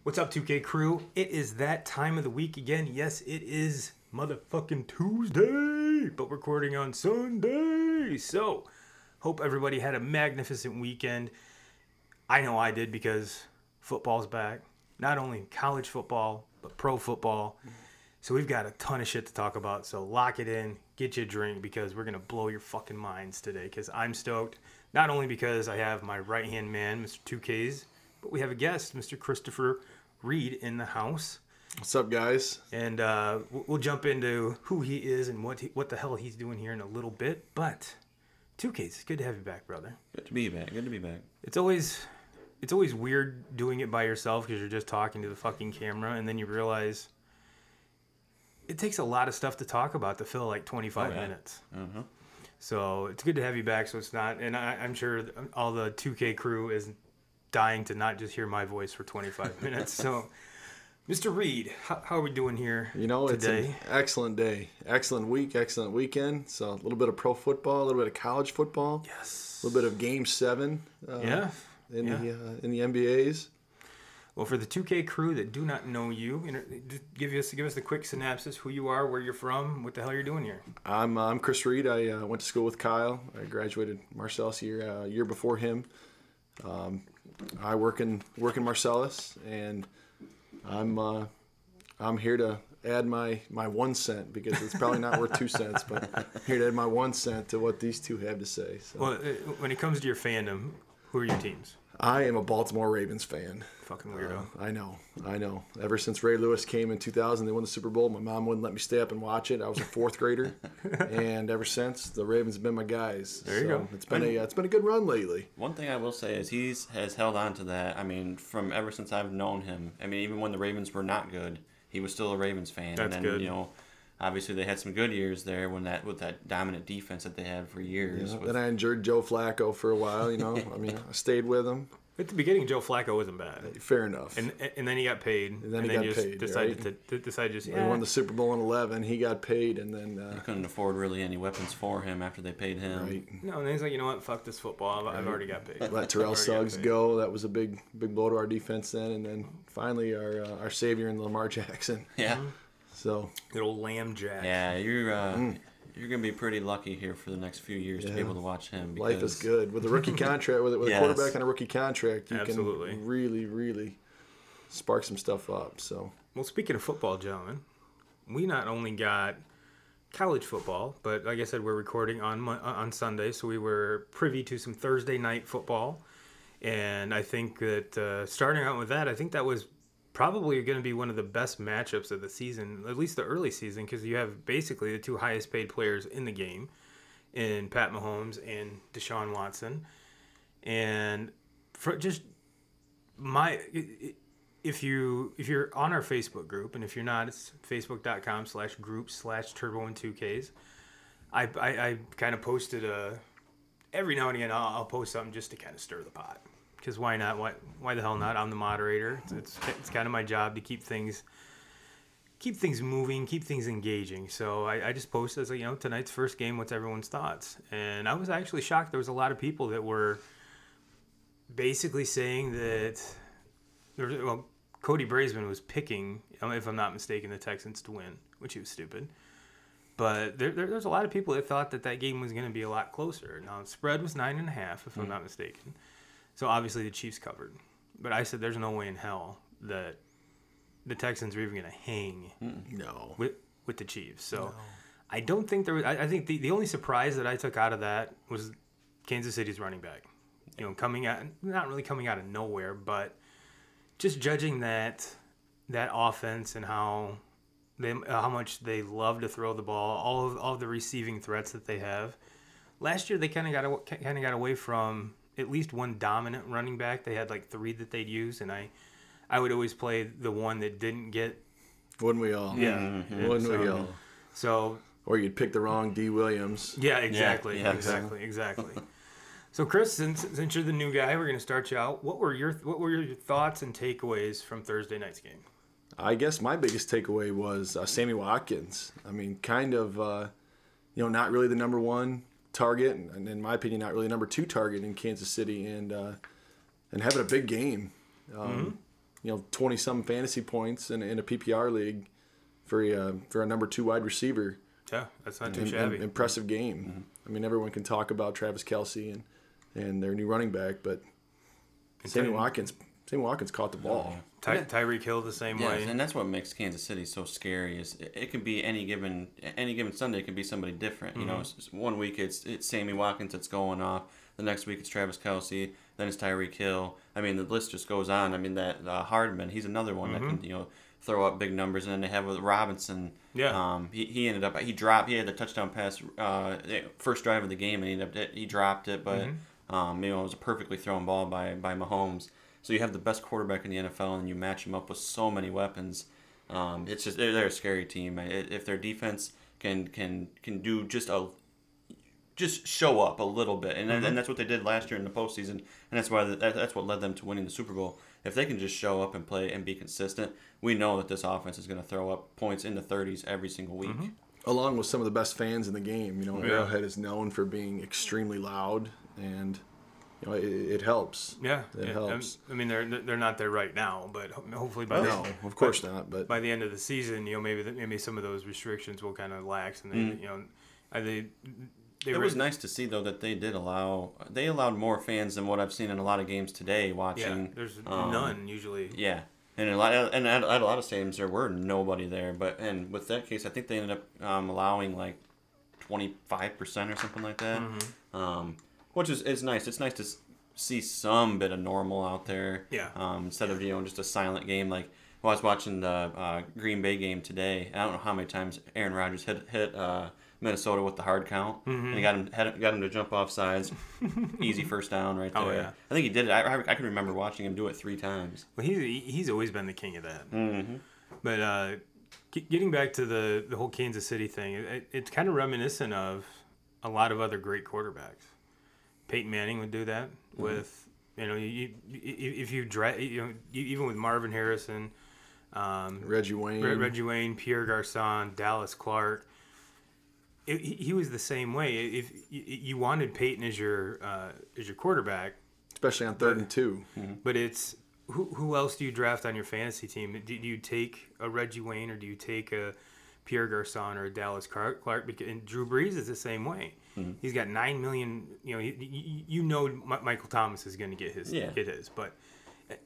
What's up, 2K crew? It is that time of the week again. Yes, it is motherfucking Tuesday, but recording on Sunday. So, hope everybody had a magnificent weekend. I know I did because football's back. Not only college football, but pro football. So we've got a ton of shit to talk about. So lock it in, get you a drink because we're going to blow your fucking minds today because I'm stoked. Not only because I have my right-hand man, Mr. 2Ks, but we have a guest, Mr. Christopher Reed, in the house. What's up, guys? And we'll jump into who he is and what the hell he's doing here in a little bit. But 2Ks, it's good to have you back, brother. Good to be back. Good to be back. It's always weird doing it by yourself because you're just talking to the fucking camera, and then you realize it takes a lot of stuff to talk about to fill like 25 minutes. Uh-huh. So it's good to have you back. So it's not, and I'm sure all the 2K crew is dying to not just hear my voice for 25 minutes. So, Mr. Reed, how are we doing here today? It's an excellent day. Excellent week, excellent weekend. So a little bit of pro football, a little bit of college football. Yes. A little bit of Game 7 in the NBAs. Well, for the 2K crew that do not know you, give us the quick synopsis, who you are, where you're from, what the hell you're doing here. I'm Chris Reed. I went to school with Kyle. I graduated Marcellus year before him. I work in Marcellus, and I'm here to add my 1 cent because it's probably not worth 2 cents, but I'm here to add my 1 cent to what these two have to say. So. Well, when it comes to your fandom, who are your teams? I am a Baltimore Ravens fan. Fucking weirdo. I know. Ever since Ray Lewis came in 2000, they won the Super Bowl. My mom wouldn't let me stay up and watch it. I was a fourth grader, and ever since, the Ravens have been my guys. There you go. It's been a good run lately. One thing I will say is he has held on to that. I mean, from ever since I've known him. I mean, even when the Ravens were not good, he was still a Ravens fan. That's and then, good. Obviously they had some good years there with that dominant defense that they had for years. Then I enjoyed Joe Flacco for a while. I mean, I stayed with him. At the beginning, Joe Flacco wasn't bad. Fair enough. And then he got paid. And then he got paid. Decided He won the Super Bowl in 2011. He got paid, and then they couldn't afford really any weapons for him after they paid him. Right. No, and then he's like, you know what? Fuck this football. I've already got paid. Let Terrell Suggs go. That was a big blow to our defense then. And then finally our savior in Lamar Jackson. Yeah. So good old Lamb Jack. Yeah, you're gonna be pretty lucky here for the next few years to be able to watch him. Because life is good with a rookie contract. With a quarterback on a rookie contract, you Absolutely. can really spark some stuff up. So, well, speaking of football, gentlemen, we not only got college football, but like I said, we're recording on Sunday, so we were privy to some Thursday night football, and I think that starting out with that, I think that was probably going to be one of the best matchups of the season, at least the early season, because you have basically the two highest paid players in the game in Pat Mahomes and Deshaun Watson. And for just if you're on our Facebook group, and if you're not, it's facebook.com/group/turbo and2ks. I kind of posted every now and again I'll post something just to kind of stir the pot. Because why not? Why the hell not? I'm the moderator. It's kind of my job to keep things moving, keep things engaging. So I just posted, as tonight's first game, what's everyone's thoughts? And I was actually shocked. There was a lot of people that were basically saying that Cody Brazeman was picking, if I'm not mistaken, the Texans to win, which he was stupid. But there's a lot of people that thought that game was going to be a lot closer. Now, the spread was 9.5, if I'm not mistaken. So obviously the Chiefs covered. But I said there's no way in hell that the Texans are even going to hang with the Chiefs. So I don't think there was – I think the only surprise that I took out of that was Kansas City's running back. Coming out – not really coming out of nowhere, but just judging that offense and how much they love to throw the ball, all of the receiving threats that they have. Last year they kind of got away from – at least one dominant running back. They had like 3 that they'd use, and I would always play the one that didn't get. Wouldn't we all? Yeah. Mm-hmm. Wouldn't we all? So. Or you'd pick the wrong D. Williams. Yeah, exactly. Yeah, exactly. So, Chris, since you're the new guy, we're going to start you out. What were your thoughts and takeaways from Thursday night's game? I guess my biggest takeaway was Sammy Watkins. I mean, kind of, not really the number one target, and in my opinion, not really number 2 target in Kansas City, and having a big game. 20-some fantasy points in a PPR league for a number 2 wide receiver. Yeah, that's not too shabby. Impressive game. Mm-hmm. I mean, everyone can talk about Travis Kelce and their new running back, but Sammy Watkins caught the ball. Tyreek Hill the same way. And that's what makes Kansas City so scary. Is it can be any given Sunday, it can be somebody different. Mm-hmm. You know, one week it's Sammy Watkins that's going off. The next week it's Travis Kelce. Then it's Tyreek Hill. I mean, the list just goes on. I mean, that Hardman, he's another one that can throw up big numbers. And then they have with Robinson. Yeah. He ended up he had the touchdown pass first drive of the game, and he dropped it, but it was a perfectly thrown ball by Mahomes. So you have the best quarterback in the NFL, and you match him up with so many weapons. It's just they're a scary team. If their defense can do just show up a little bit, and that's what they did last year in the postseason, and that's what led them to winning the Super Bowl. If they can just show up and play and be consistent, we know that this offense is going to throw up points in the 30s every single week. Along with some of the best fans in the game, Arrowhead is known for being extremely loud, and it helps. Yeah, it helps. I mean, they're not there right now, but hopefully by of course not. But by the end of the season, maybe some of those restrictions will kind of lax, and it was nice to see though that they allowed more fans than what I've seen in a lot of games today. Watching, yeah, there's none usually. Yeah, and at a lot of stadiums there were nobody there, and with that case, I think they ended up allowing like 25% or something like that. Which is nice. It's nice to see some bit of normal out there. Yeah. Instead of just a silent game. Like I was watching the Green Bay game today. I don't know how many times Aaron Rodgers hit Minnesota with the hard count, and he got him to jump off sides. Easy first down right there. Oh, yeah. I think he did it. I can remember watching him do it 3 times. Well, he's always been the king of that. But getting back to the whole Kansas City thing, it's kind of reminiscent of a lot of other great quarterbacks. Peyton Manning would do that with, if you even with Marvin Harrison, Reggie Wayne, Pierre Garçon, Dallas Clark. He was the same way. If you wanted Peyton as your quarterback, especially on 3rd and 2, but it's who else do you draft on your fantasy team? Do you take a Reggie Wayne or do you take a Pierre Garçon or a Dallas Clark? And Drew Brees is the same way. He's got 9 million. Michael Thomas is going to get his, but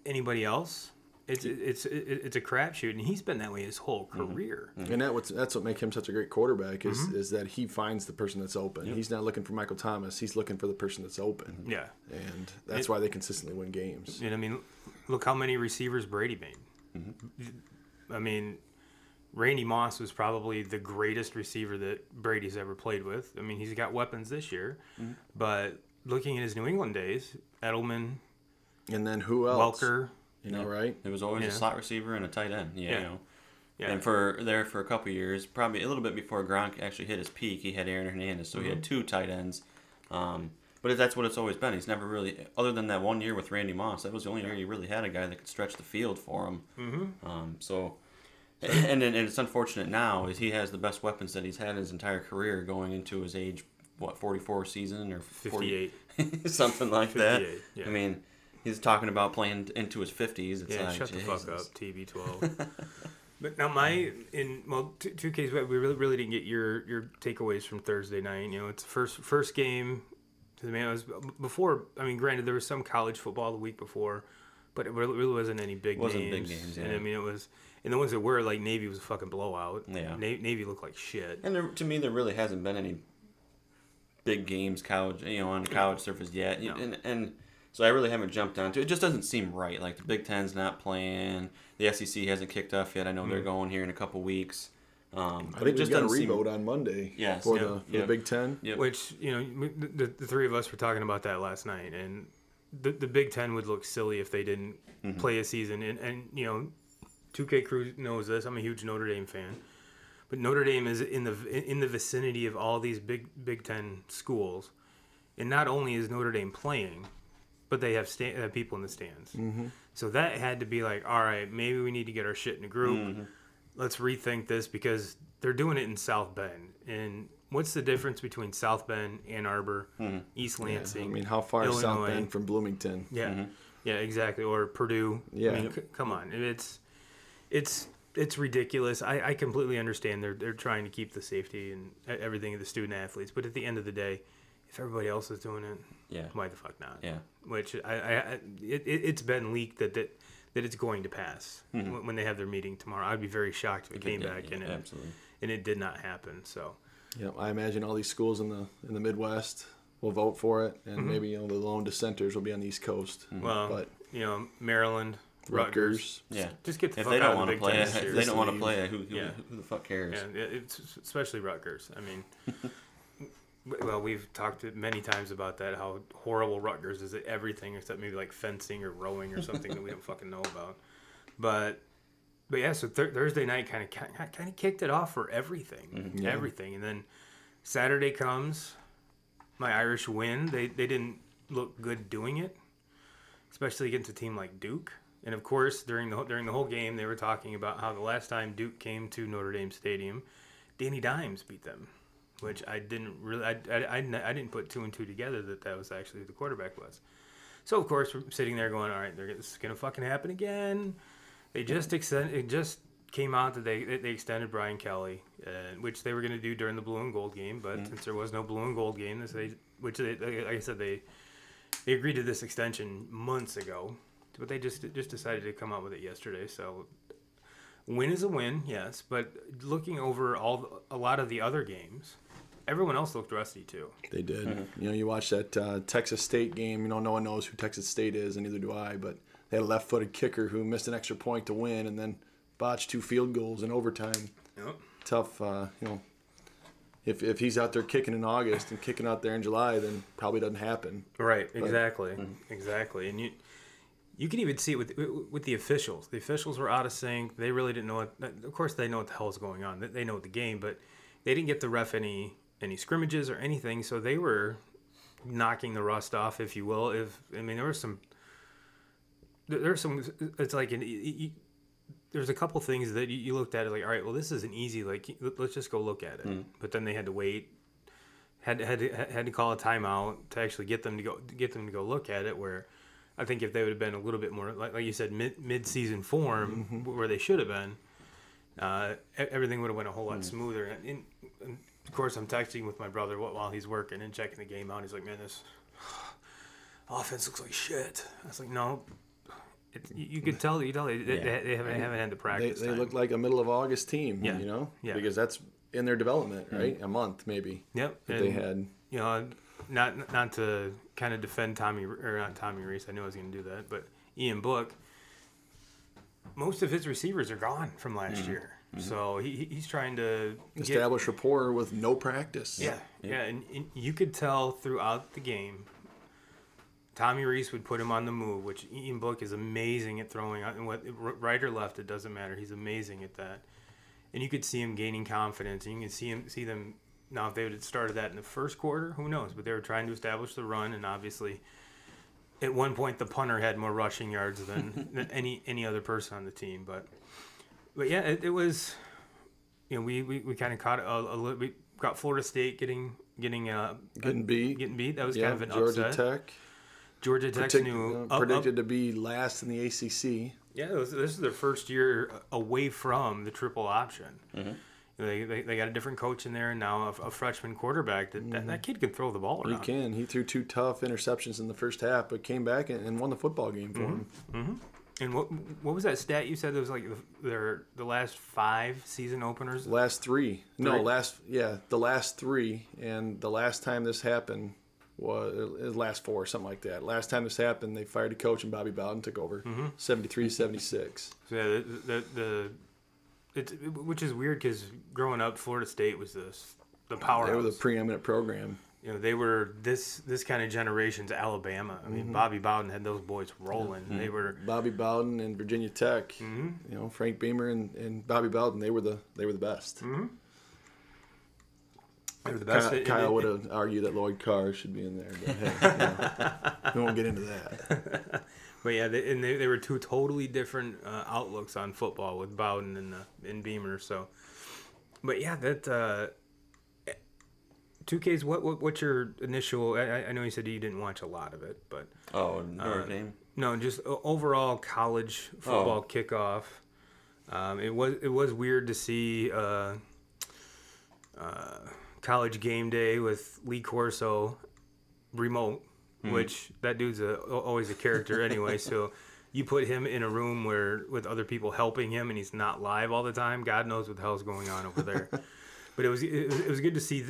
anybody else, it's a crapshoot, and he's been that way his whole career. And that's what makes him such a great quarterback is that he finds the person that's open. He's not looking for Michael Thomas; he's looking for the person that's open. Yeah, and that's why they consistently win games. And I mean, look how many receivers Brady made. I mean, Randy Moss was probably the greatest receiver that Brady's ever played with. I mean, he's got weapons this year, but looking at his New England days, Edelman, and then who else? Welker. Right? It was always a slot receiver and a tight end. Yeah. And for a couple of years, probably a little bit before Gronk actually hit his peak, he had Aaron Hernandez, so he had 2 tight ends. But that's what it's always been. He's never really, other than that one year with Randy Moss, that was the only year he really had a guy that could stretch the field for him. And it's unfortunate now is he has the best weapons that he's had in his entire career going into his age, 44 season or 58, something like that. Yeah. I mean, he's talking about playing into his 50s. It's like, shut the Jesus. fuck up, TB12. But now two cases we really didn't get your takeaways from Thursday night. It's the first game. I mean, it was before. I mean, granted, there was some college football the week before, but it really wasn't any big games. Big games, yeah. And I mean, it was. And the ones that were, like, Navy was a fucking blowout. Yeah. Navy looked like shit. And to me, there really hasn't been any big games college, on the college surface yet. No. And so I really haven't jumped onto it. It just doesn't seem right. Like, the Big Ten's not playing. The SEC hasn't kicked off yet. I know they're going here in a couple weeks. I think we got a revote on Monday for the Big Ten. Yep. Which, the three of us were talking about that last night. And the Big Ten would look silly if they didn't play a season. And 2K Crew knows this. I'm a huge Notre Dame fan, but Notre Dame is in the vicinity of all these Big Ten schools, and not only is Notre Dame playing, but they have people in the stands. So that had to be like, all right, maybe we need to get our shit in a group. Let's rethink this because they're doing it in South Bend. And what's the difference between South Bend, Ann Arbor, East Lansing? I mean, how far is South Bend from Bloomington? Yeah. Yeah, exactly. Or Purdue. Yeah. I mean, come on. It's ridiculous. I completely understand they're trying to keep the safety and everything of the student athletes, but at the end of the day, if everybody else is doing it, why the fuck not? Yeah. Which it's been leaked that it's going to pass when they have their meeting tomorrow. I'd be very shocked if it came back and it did not happen. So. Yeah, I imagine all these schools in the Midwest will vote for it, and maybe the lone dissenters will be on the East Coast. Well, but Maryland, Rutgers. Yeah. Just get the if fuck they out don't of the Big play, Ten if series. they don't want to play, who the fuck cares? Yeah, it's especially Rutgers. I mean, well, we've talked many times about that, how horrible Rutgers is at everything except maybe like fencing or rowing or something that we don't fucking know about. But yeah, so Thursday night kind of kicked it off for everything, everything, and then Saturday comes, my Irish win. They didn't look good doing it, especially against a team like Duke. And of course, during the whole game, they were talking about how the last time Duke came to Notre Dame Stadium, Danny Dimes beat them, which I didn't really, I didn't put two and two together that was actually who the quarterback was. So of course, we're sitting there going, all right, it's gonna fucking happen again. It just came out that they extended Brian Kelly, which they were going to do during the blue and gold game, but since there was no blue and gold game, like I said, they agreed to this extension months ago, but they just decided to come out with it yesterday. So win is a win, yes, but looking over a lot of the other games, everyone else looked rusty too. They did. You watch that Texas State game. No one knows who Texas State is, and neither do I, but they had a left-footed kicker who missed an extra point to win, and then botched 2 field goals in overtime. Yep. Tough, if he's out there kicking in August and kicking out there in July, then probably doesn't happen. Right, exactly. And you can even see it with the officials. The officials were out of sync. They really didn't know what. Of course, they know what the hell is going on. They know the game, but they didn't get the ref any scrimmages or anything. So they were knocking the rust off, if you will. There was some. It's like there's a couple things that you looked at it like, all right, well, this isn't easy. Like, let's just go look at it. But then they had to wait, had to call a timeout to actually get them to go look at it. Where I think if they would have been a little bit more like you said mid-season form where they should have been, everything would have went a whole lot smoother. And of course, I'm texting with my brother while he's working and checking the game out. He's like, man, this offense looks like shit. I was like, no. You could tell they haven't had the practice. They look like a middle of August team, because that's in their development, right? A month maybe. Yep. They had, not to kind of defend not Tommy Reese. I knew I was going to do that, but Ian Book. Most of his receivers are gone from last year, so he's trying to establish rapport with no practice. Yeah, and you could tell throughout the game. Tommy Reese would put him on the move, which Ian Book is amazing at throwing. And right or left, it doesn't matter. He's amazing at that. And you could see him gaining confidence. And you can see them now. If they would have started that in the first quarter, who knows? But they were trying to establish the run, and obviously, at one point, the punter had more rushing yards than any other person on the team. But yeah, it was. We kind of caught a little. We got Florida State getting beat. That was kind of an Georgia upset. Tech. Georgia Tech's predicted to be last in the ACC. Yeah, this is their first year away from the triple option. They got a different coach in there, and now a freshman quarterback. That kid can throw the ball around. He can. He threw 2 tough interceptions in the first half, but came back and won the football game for him. And what was that stat you said? It was like the last 5 season openers. Last 3. No, the last 3, and the last time this happened. Was last 4, something like that. Last time this happened, they fired a coach and Bobby Bowden took over, 73-76. So yeah, which is weird because growing up, Florida State was the powerhouse. They were the preeminent program. They were this kind of generation's Alabama. I mean, Bobby Bowden had those boys rolling. They were Bobby Bowden and Virginia Tech. Frank Beamer and Bobby Bowden. They were the best. They were the best. Kyle would have argued that Lloyd Carr should be in there, but hey, we won't get into that. But yeah, they were 2 totally different outlooks on football with Bowden and Beamer. So, but yeah, that 2Ks, what's your initial? I know you said you didn't watch a lot of it, but Notre Dame. no, just overall college football kickoff. It was weird to see college game day with Lee Corso remote, which that dude's always a character anyway. So you put him in a room with other people helping him, and he's not live all the time. God knows what the hell's going on over there. But it was good to see.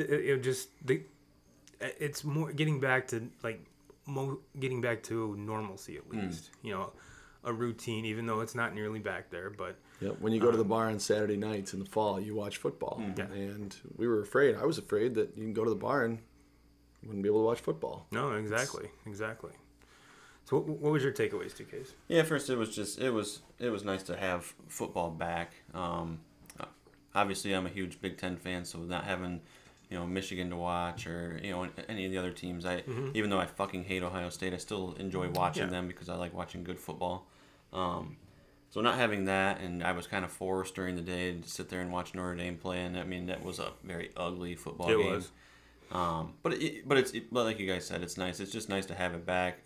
It's more getting back to normalcy at least. A routine, even though it's not nearly back there. But when you go to the bar on Saturday nights in the fall, you watch football. And we were afraid. I was afraid that you can go to the bar and you wouldn't be able to watch football. No, exactly. So what was your takeaways, 2Ks? Yeah, first it was nice to have football back. Obviously, I'm a huge Big Ten fan, so not having Michigan to watch or any of the other teams, even though I fucking hate Ohio State, I still enjoy watching them because I like watching good football. So not having that, and I was kind of forced during the day to sit there and watch Notre Dame play, and I mean that was a very ugly football game. It was. But like you guys said, it's nice. It's just nice to have it back.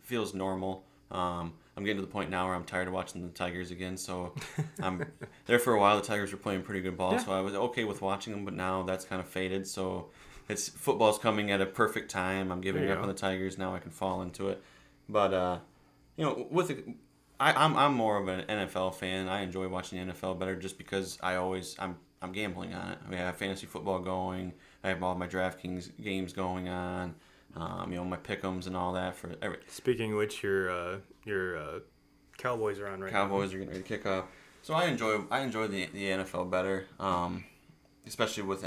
Feels normal. I'm getting to the point now where I'm tired of watching the Tigers again. So I'm there for a while. The Tigers were playing pretty good ball, so I was okay with watching them. But now that's kind of faded. So football's coming at a perfect time. I'm giving up on the Tigers now. I can fall into it. But I'm more of an NFL fan. I enjoy watching the NFL better just because I'm gambling on it. I have fantasy football going. I have all my DraftKings games going on. My pick'ems and all that for every. Speaking of which, your Cowboys are on right now. Cowboys are getting ready to kick off. So I enjoy the NFL better, especially with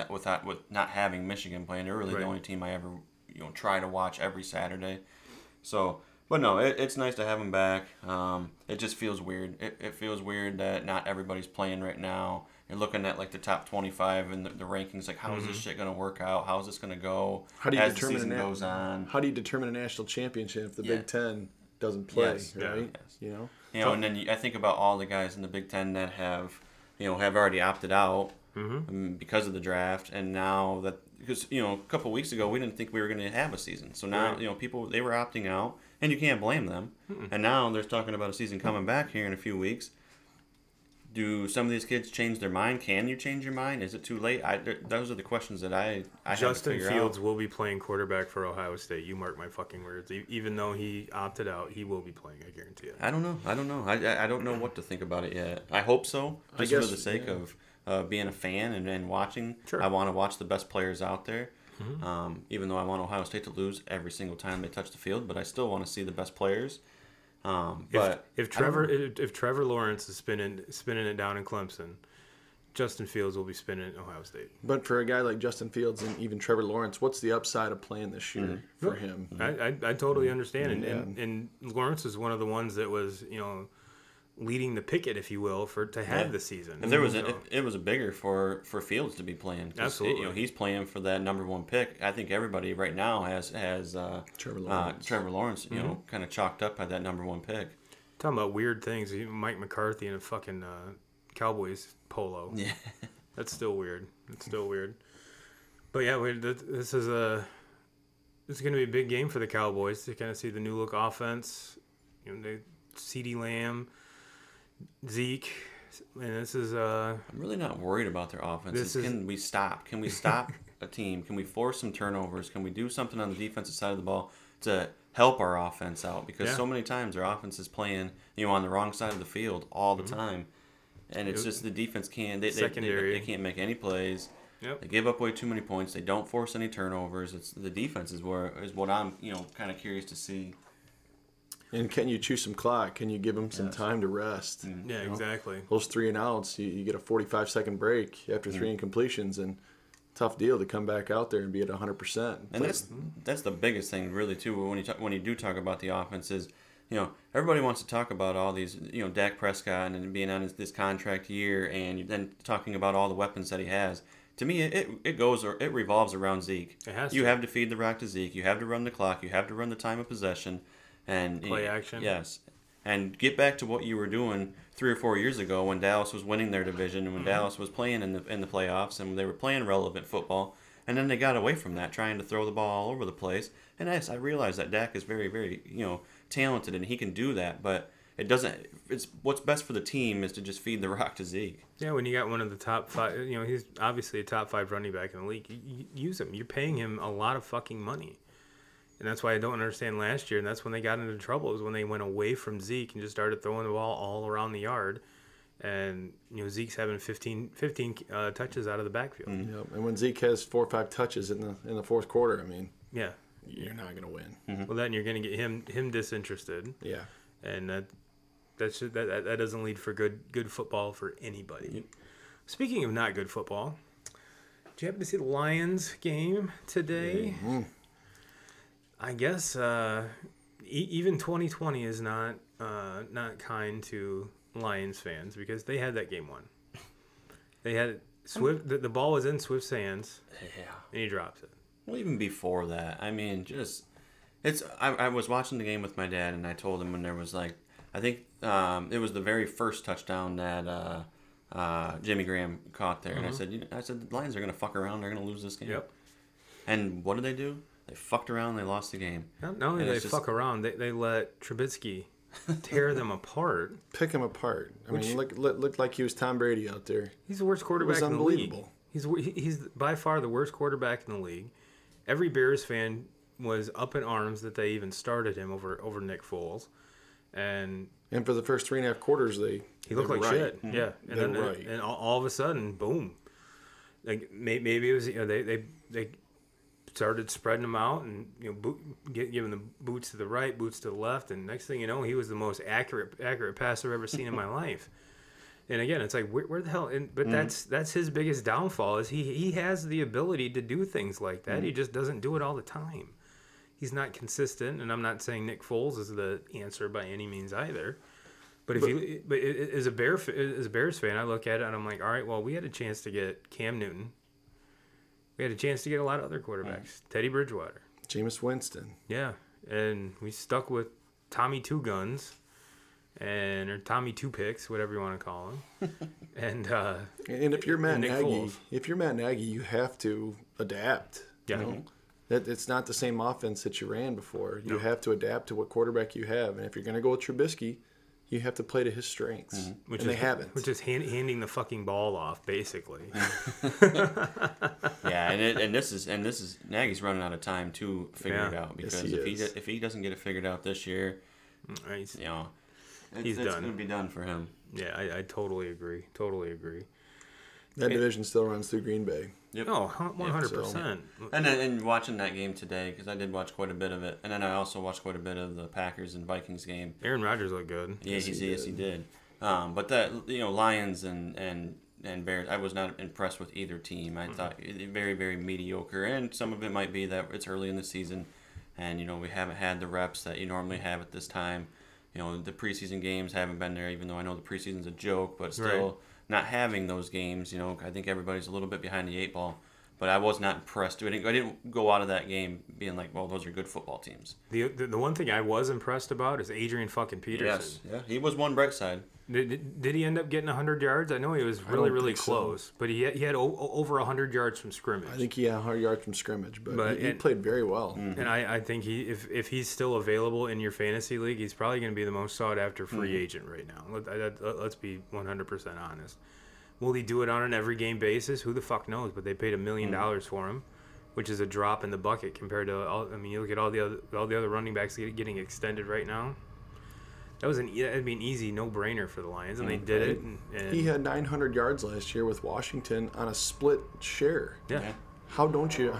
not having Michigan playing. They're really the only team I ever try to watch every Saturday. So, but no, it's nice to have them back. It just feels weird. It feels weird that not everybody's playing right now. You're looking at like the top 25 and the rankings. Like, how is this shit going to work out? How is this going to go as the season goes on? How do you determine a national championship if the Big Ten doesn't play? Right? Yes. And then I think about all the guys in the Big Ten that have already opted out because of the draft, and now that because a couple of weeks ago we didn't think we were going to have a season. So now people they were opting out, and you can't blame them. And now they're talking about a season coming back here in a few weeks. Do some of these kids change their mind? Can you change your mind? Is it too late? Those are the questions that I Justin Fields will be playing quarterback for Ohio State. You mark my fucking words. Even though he opted out, he will be playing. I guarantee it. I don't know. I don't know what to think about it yet. I hope so, just for the sake of being a fan and watching. Sure. I want to watch the best players out there. Even though I want Ohio State to lose every single time they touch the field, but I still want to see the best players. But if Trevor Lawrence is spinning it down in Clemson, Justin Fields will be spinning at Ohio State. But for a guy like Justin Fields and even Trevor Lawrence, what's the upside of playing this year for him? I totally understand, and Lawrence is one of the ones that was leading the picket, if you will, to have the season. And it was a bigger for Fields to be playing. Absolutely, he's playing for that number one pick. I think everybody right now has Trevor Lawrence. Kind of chalked up by that number one pick. Talking about weird things, Mike McCarthy in a fucking Cowboys polo. Yeah, that's still weird. But yeah, this is going to be a big game for the Cowboys to kind of see the new look offense. The CeeDee Lamb. Zeke, and this is I'm really not worried about their offense. Can we stop? Can we stop a team? Can we force some turnovers? Can we do something on the defensive side of the ball to help our offense out? Because so many times our offense is playing on the wrong side of the field all the time, and it's just the defense can't. They can't make any plays. Yep. They give up way too many points. They don't force any turnovers. It's the defense is what I'm kind of curious to see. And can you choose some clock? Can you give them some time to rest? Yeah, exactly. Those 3 and outs, you get a 45-second break after 3 incompletions, and tough deal to come back out there and be at 100%. And that's the biggest thing, really, too. When you do talk about the offense, is everybody wants to talk about all these, Dak Prescott and being on this contract year, and then talking about all the weapons that he has. To me, it revolves around Zeke. It has to. You have to feed the rock to Zeke. You have to run the clock. You have to run the time of possession. And play action. Yes. And get back to what you were doing 3 or 4 years ago when Dallas was winning their division and when Dallas was playing in the playoffs and they were playing relevant football. And then they got away from that, trying to throw the ball all over the place. And I realize that Dak is very, very, talented, and he can do that. But it doesn't. It's what's best for the team is to just feed the rock to Zeke. Yeah, when you got one of the top 5, he's obviously a top 5 running back in the league. You use him. You're paying him a lot of fucking money. And that's why I don't understand last year, and that's when they got into trouble, is when they went away from Zeke and just started throwing the ball all around the yard. And, Zeke's having 15 touches out of the backfield. Mm-hmm. Yep. And when Zeke has 4 or 5 touches in the fourth quarter, yeah, you're not going to win. Mm-hmm. Well, then you're going to get him disinterested. Yeah. And that doesn't lead for good football for anybody. Yep. Speaking of not good football, did you happen to see the Lions game today? Mm-hmm. I guess even 2020 is not kind to Lions fans, because they had that game won. They had Swift. The ball was in Swift's hands, and he drops it. Well, even before that, I mean, I was watching the game with my dad, and I told him when there was I think it was the very first touchdown that Jimmy Graham caught there, and I said the Lions are gonna fuck around. They're gonna lose this game. Yep. And what did they do? They fucked around. They lost the game. Not only did they fuck around, they let Trubisky tear them apart. Pick him apart. I mean, looked like he was Tom Brady out there. He's the worst quarterback in the league. He's by far the worst quarterback in the league. Every Bears fan was up in arms that they even started him over Nick Foles. And for the first 3.5 quarters, he looked like shit. Mm-hmm. Yeah, and all of a sudden, boom. Maybe it was they started spreading them out and giving the boots to the right, boots to the left, and next thing you know, he was the most accurate passer I've ever seen in my life. And again, it's like where the hell? But that's his biggest downfall, is he has the ability to do things like that. He just doesn't do it all the time. He's not consistent, and I'm not saying Nick Foles is the answer by any means either. But as a Bears fan, I look at it and I'm like, all right, well, we had a chance to get Cam Newton. We had a chance to get a lot of other quarterbacks. Teddy Bridgewater. Jameis Winston. Yeah. And we stuck with Tommy Two Guns, or Tommy Two Picks, whatever you want to call him. And if you're Matt Nagy, you have to adapt. Yeah. It's not the same offense that you ran before. You have to adapt to what quarterback you have. And if you're going to go with Trubisky, you have to play to his strengths, they haven't. Which is handing the fucking ball off, basically. Yeah, and this is Nagy's running out of time to figure it out, because if he doesn't get it figured out this year, he's done. It's going to be done for him. Yeah, I totally agree. That division still runs through Green Bay. Yep. Oh, 100%. And watching that game today, because I did watch quite a bit of it, and then I also watched quite a bit of the Packers and Vikings game. Aaron Rodgers looked good. Yeah, yes, he did. But that Lions and Bears, I was not impressed with either team. I thought very, very mediocre, and some of it might be that it's early in the season, and we haven't had the reps that you normally have at this time. The preseason games haven't been there, even though I know the preseason's a joke, but still. Right. Not having those games, I think everybody's a little bit behind the 8 ball. But I was not impressed. I didn't go out of that game being like, well, those are good football teams. The one thing I was impressed about is Adrian fucking Peterson. Yes, yeah, he was one bright side. Did he end up getting 100 yards? I know he was really close, but he had over 100 yards from scrimmage. I think he had 100 yards from scrimmage, but he played very well. Mm-hmm. And I think if he's still available in your fantasy league, he's probably going to be the most sought after free agent right now. Let's be 100% honest. Will he do it on an every game basis? Who the fuck knows? But they paid $1 million for him, which is a drop in the bucket compared to you look at all the other running backs getting extended right now. That'd be an easy no-brainer for the Lions, and they did it. And he had 900 yards last year with Washington on a split share. Yeah. How don't you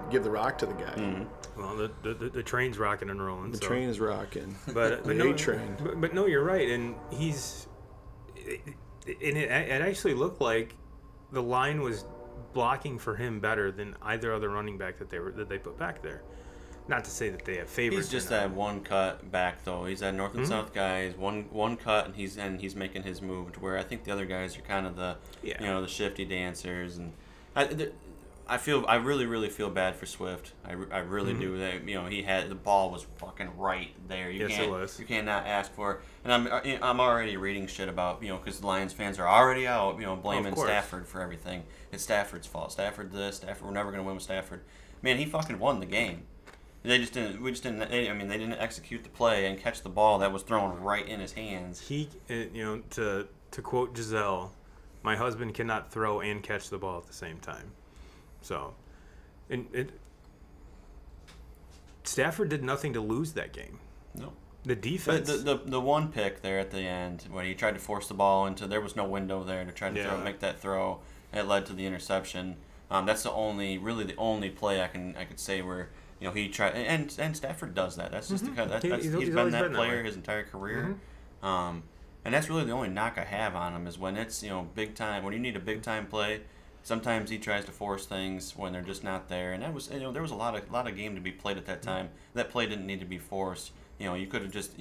give the rock to the guy? Mm-hmm. Well, the train's rocking and rolling. The train is rocking. But the A-train. But no, you're right, and it actually looked like the line was blocking for him better than either other running back that they put back there. Not to say that they have favorites. He's just that one cut back though. He's that north and south guy. He's one cut, and he's making his move. To where I think the other guys are kind of the the shifty dancers. And I really feel bad for Swift. I really do. That he had the ball was fucking right there. It was. You cannot ask for. And I'm already reading shit about because the Lions fans are already out blaming Stafford for everything. It's Stafford's fault. Stafford this. Stafford. We're never gonna win with Stafford. Man, he fucking won the game. They just didn't. We just didn't. They didn't execute the play and catch the ball that was thrown right in his hands. He, to quote Giselle, my husband cannot throw and catch the ball at the same time. So, Stafford did nothing to lose that game. No. The defense. The one pick there at the end when he tried to force the ball into, there was no window there to try to make that throw. It led to the interception. That's the only play I could say where he tried, and Stafford does that. That's just he's been that player his entire career. And that's really the only knock I have on him is when it's big time, when you need a big time play. Sometimes he tries to force things when they're just not there, and that was there was a lot of game to be played at that time. That play didn't need to be forced. You could have just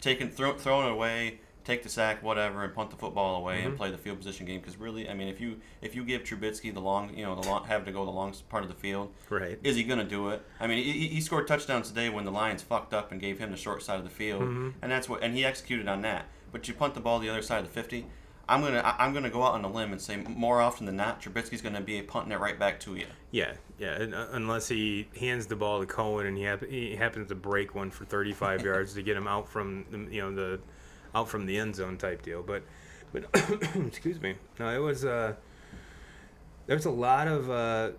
thrown it away, take the sack, whatever, and punt the football away and play the field position game. Because really, if you give Trubisky the long have to go the long part of the field, right? Is he gonna do it? He scored touchdowns today when the Lions fucked up and gave him the short side of the field, and he executed on that. But you punt the ball the other side of the 50. I'm gonna go out on a limb and say more often than not, Trubisky's gonna be punting it right back to you. Yeah. Unless he hands the ball to Cohen and he happens to break one for 35 yards to get him out from the end zone type deal. But excuse me. No, it was there was a lot of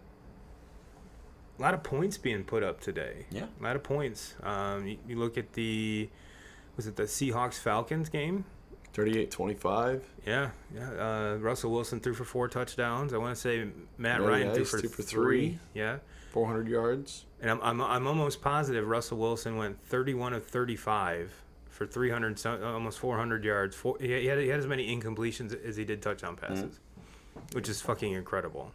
points being put up today. Yeah, a lot of points. You look at was it the Seahawks-Falcons game? 38-25. Yeah. Russell Wilson threw for 4 touchdowns. I want to say Matt Ryan threw for 3. Yeah. 400 yards. And I'm almost positive Russell Wilson went 31 of 35 for 300, almost 400 yards. He had as many incompletions as he did touchdown passes, which is fucking incredible.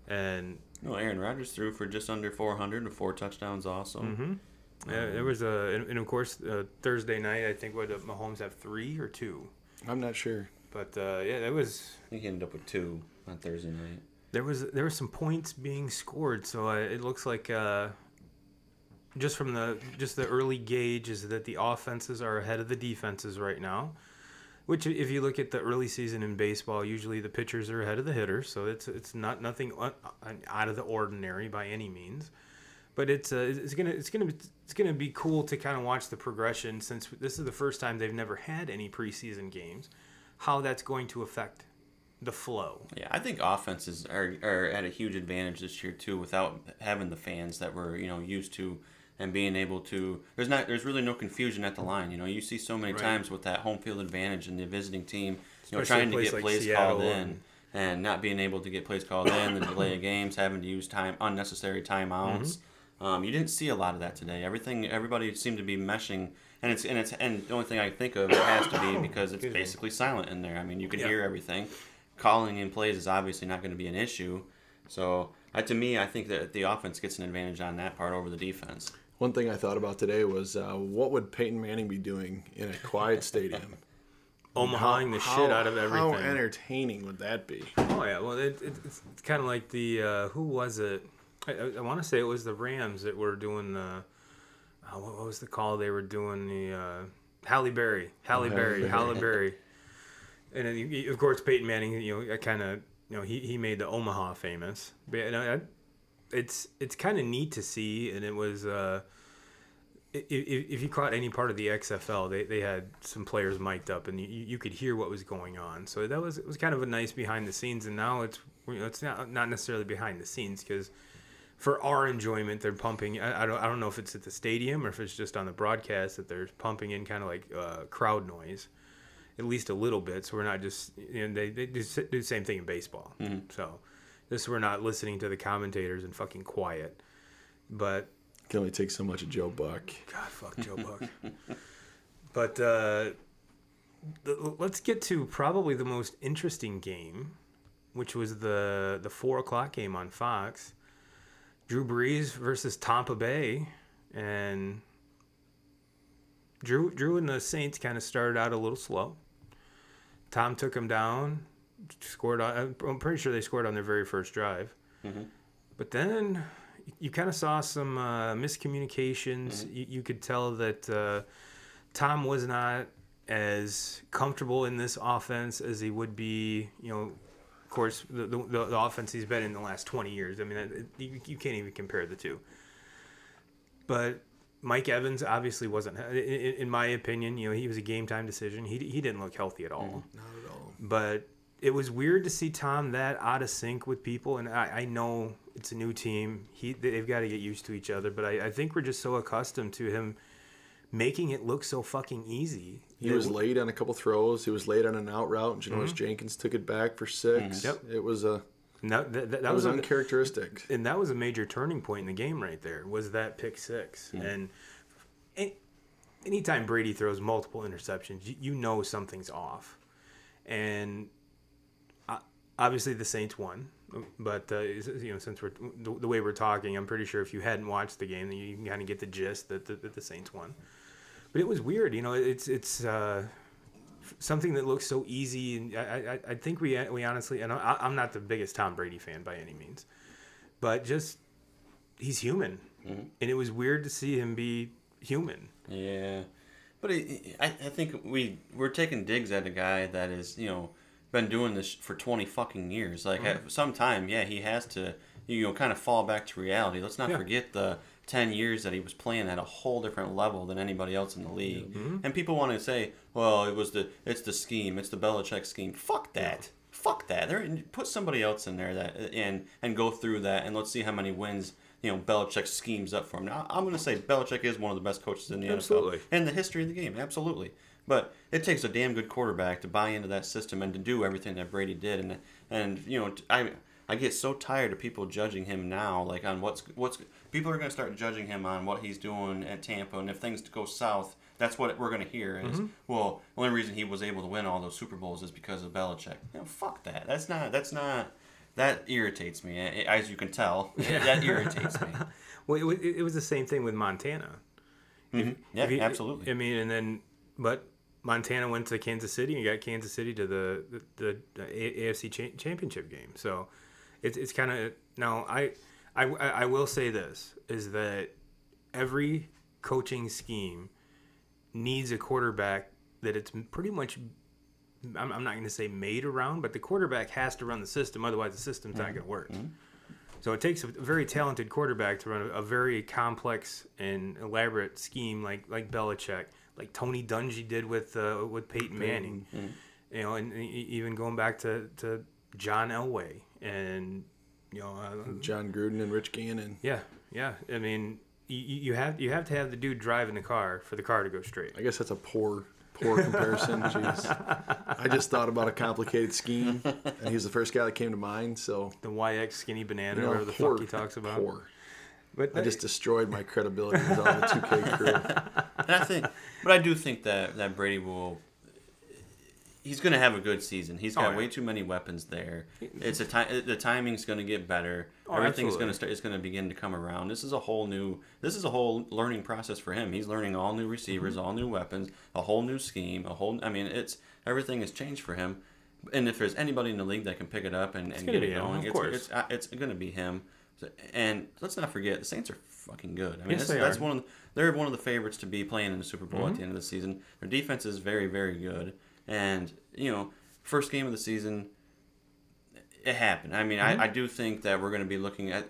And Aaron Rodgers threw for just under 400 with 4 touchdowns also. Yeah, there was and of course Thursday night. I think what Mahomes have 3 or 2. I'm not sure, but that was. I think he ended up with 2 on Thursday night. There were some points being scored, so it looks like just from the early gauge is that the offenses are ahead of the defenses right now. Which, if you look at the early season in baseball, usually the pitchers are ahead of the hitters, so it's nothing out of the ordinary by any means. But it's gonna be cool to kind of watch the progression, since this is the first time they've never had any preseason games. How that's going to affect the flow. Yeah, I think offenses are at a huge advantage this year too, without having the fans that we're used to, and being able to. There's really no confusion at the line. You see so many times with that home field advantage and the visiting team, trying to get plays called in. And not being able to get plays called in, the delay of games, having to use unnecessary timeouts. You didn't see a lot of that today. Everybody seemed to be meshing, and the only thing I think of it has to be because it's basically silent in there. You can hear everything. Calling in plays is obviously not going to be an issue. So to me, I think that the offense gets an advantage on that part over the defense. One thing I thought about today was what would Peyton Manning be doing in a quiet stadium? Omahaing the shit out of everything. How entertaining would that be? Oh yeah, well it's kind of like the who was it? I want to say it was the Rams that were doing the what was the call? They were doing the Halle Berry, and then, of course Peyton Manning. He made the Omaha famous. But it's kind of neat to see, and it was. If you caught any part of the XFL, they had some players mic'd up, and you could hear what was going on. So it was kind of a nice behind the scenes. And now it's not necessarily behind the scenes, because for our enjoyment, they're pumping. I don't know if it's at the stadium or if it's just on the broadcast that they're pumping in kind of like crowd noise, at least a little bit. So we're not just they do the same thing in baseball. So we're not listening to the commentators and fucking quiet, but. Can only take so much of Joe Buck. God, fuck Joe Buck. But let's get to probably the most interesting game, which was the 4:00 game on Fox. Drew Brees versus Tampa Bay, and Drew and the Saints kind of started out a little slow. Tom took him down, scored on. I'm pretty sure they scored on their very first drive. But then you kind of saw some miscommunications. You could tell that Tom was not as comfortable in this offense as he would be, of course, the offense he's been in the last 20 years. I mean, you can't even compare the two. But Mike Evans obviously wasn't, in my opinion, he was a game time decision. He didn't look healthy at all. Not at all. But it was weird to see Tom that out of sync with people, and I know it's a new team. They've got to get used to each other, but I think we're just so accustomed to him making it look so fucking easy. He was late on a couple throws. He was late on an out route, and Janoris Jenkins took it back for 6. Yep. It was that was uncharacteristic. And that was a major turning point in the game right there, was that pick 6. And anytime Brady throws multiple interceptions, you know something's off. And obviously the Saints won, but since we're the way we're talking, I'm pretty sure if you hadn't watched the game, then you can kind of get the gist that the Saints won. But it was weird, it's something that looks so easy, and I think we honestly, and I'm not the biggest Tom Brady fan by any means, but just he's human, and it was weird to see him be human. Yeah, but I think we're taking digs at a guy that is been doing this for 20 fucking years. Like at some time, he has to kind of fall back to reality. Let's not forget the 10 years that he was playing at a whole different level than anybody else in the league. And people want to say, well, it's the scheme, it's the Belichick scheme. Fuck that. Fuck that. Put somebody else in there and go through that, and let's see how many wins Belichick schemes up for him. Now, I'm going to say Belichick is one of the best coaches in the NFL in the history of the game. Absolutely. But it takes a damn good quarterback to buy into that system and to do everything that Brady did. And I get so tired of people judging him now, like on what's people are going to start judging him on what he's doing at Tampa, and if things go south, that's what we're going to hear is, well, the only reason he was able to win all those Super Bowls is because of Belichick. Fuck that. That irritates me, as you can tell. That irritates me. Well, it was the same thing with Montana. Absolutely. I mean, but Montana went to Kansas City and got Kansas City to the AFC championship game. So it's kind of now. I will say this is that every coaching scheme needs a quarterback that it's pretty much. I'm not going to say made around, but the quarterback has to run the system. Otherwise, the system's not going to work. So it takes a very talented quarterback to run a very complex and elaborate scheme like Belichick, like Tony Dungy did with Peyton Manning. And even going back to John Elway and John Gruden and Rich Gannon. Yeah. I mean, you have to have the dude driving the car for the car to go straight. I guess that's a poor comparison. Jeez. I just thought about a complicated scheme, and he's the first guy that came to mind. So the YX skinny banana, whatever the fuck he talks about. Poor. But I just destroyed my credibility with all the 2K crew. But I do think that Brady will. He's going to have a good season. He's got way too many weapons there. It's the timing's going to get better. Everything's going to start. It's going to begin to come around. This is a whole learning process for him. He's learning all new receivers, all new weapons, a whole new scheme, everything has changed for him. And if there's anybody in the league that can pick it up and get it going, it's going to be him. And let's not forget, the Saints are fucking good. I mean, they're one of the favorites to be playing in the Super Bowl at the end of the season. Their defense is very, very good. And, first game of the season, it happened. I mean, I do think that we're going to be looking at